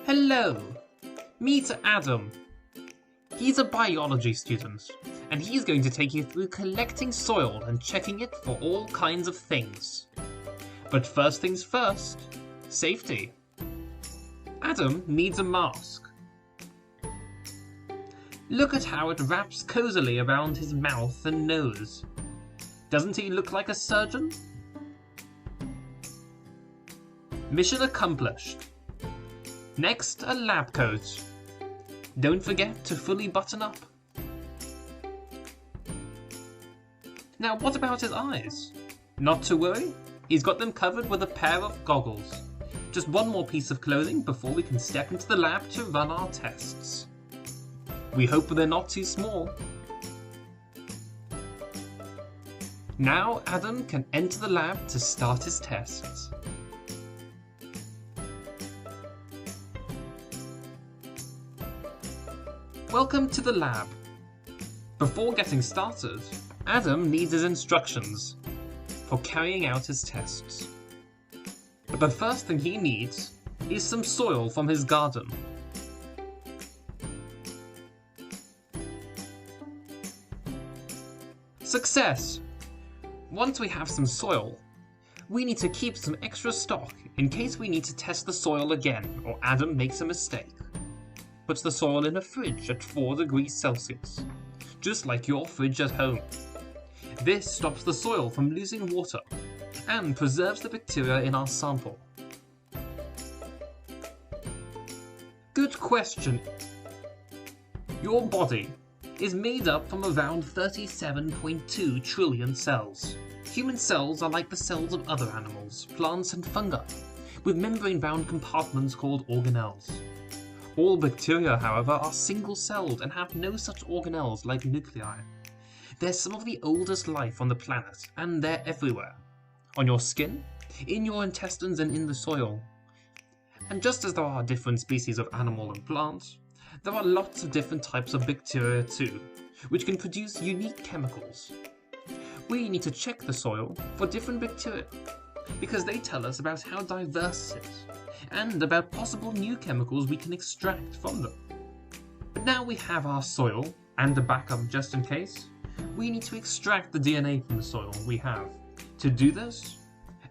Hello! Meet Adam. He's a biology student, and he's going to take you through collecting soil and checking it for all kinds of things. But first things first, safety. Adam needs a mask. Look at how it wraps cozily around his mouth and nose. Doesn't he look like a surgeon? Mission accomplished. Next, a lab coat. Don't forget to fully button up. Now what about his eyes? Not to worry, he's got them covered with a pair of goggles. Just one more piece of clothing before we can step into the lab to run our tests. We hope they're not too small. Now Adam can enter the lab to start his tests. Welcome to the lab. Before getting started, Adam needs his instructions for carrying out his tests. But the first thing he needs is some soil from his garden. Success! Once we have some soil, we need to keep some extra stock in case we need to test the soil again or Adam makes a mistake. Put the soil in a fridge at 4 degrees Celsius, just like your fridge at home. This stops the soil from losing water and preserves the bacteria in our sample. Good question. Your body is made up from around 37.2 trillion cells. Human cells are like the cells of other animals, plants and fungi, with membrane-bound compartments called organelles. All bacteria, however, are single-celled and have no such organelles like nuclei. They're some of the oldest life on the planet, and they're everywhere. On your skin, in your intestines and in the soil. And just as there are different species of animal and plant, there are lots of different types of bacteria too, which can produce unique chemicals. We need to check the soil for different bacteria, because they tell us about how diverse it is, and about possible new chemicals we can extract from them. But now we have our soil, and a backup just in case, we need to extract the DNA from the soil we have. To do this,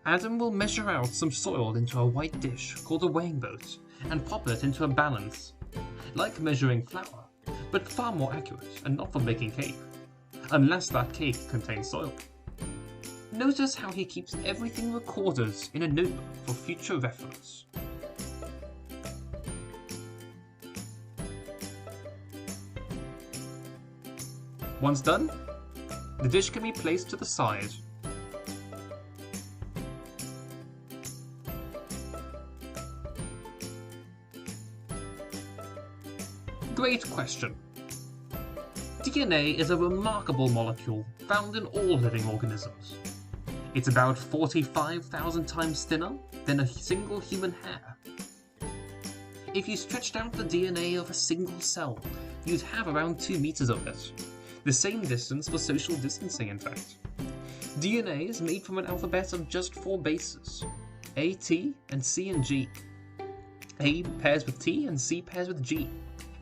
Adam will measure out some soil into a white dish called a weighing boat, and pop it into a balance. Like measuring flour, but far more accurate and not for making cake, unless that cake contains soil. Notice how he keeps everything recorded in a notebook for future reference. Once done, the dish can be placed to the side. Great question. DNA is a remarkable molecule found in all living organisms. It's about 45,000 times thinner than a single human hair. If you stretched out the DNA of a single cell, you'd have around 2 meters of it. The same distance for social distancing, in fact. DNA is made from an alphabet of just 4 bases: A, T, and C and G. A pairs with T and C pairs with G.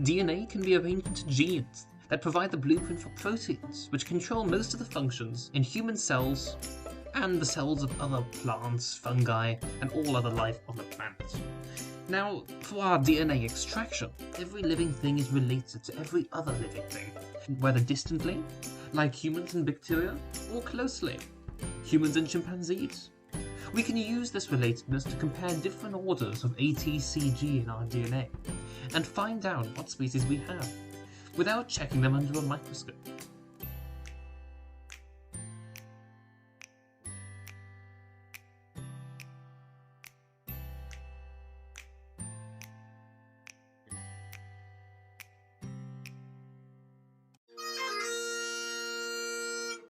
DNA can be arranged into genes that provide the blueprint for proteins, which control most of the functions in human cells and the cells of other plants, fungi, and all other life on the planet. Now, for our DNA extraction, every living thing is related to every other living thing, whether distantly, like humans and bacteria, or closely, humans and chimpanzees. We can use this relatedness to compare different orders of A, T, C, G in our DNA, and find out what species we have, without checking them under a microscope.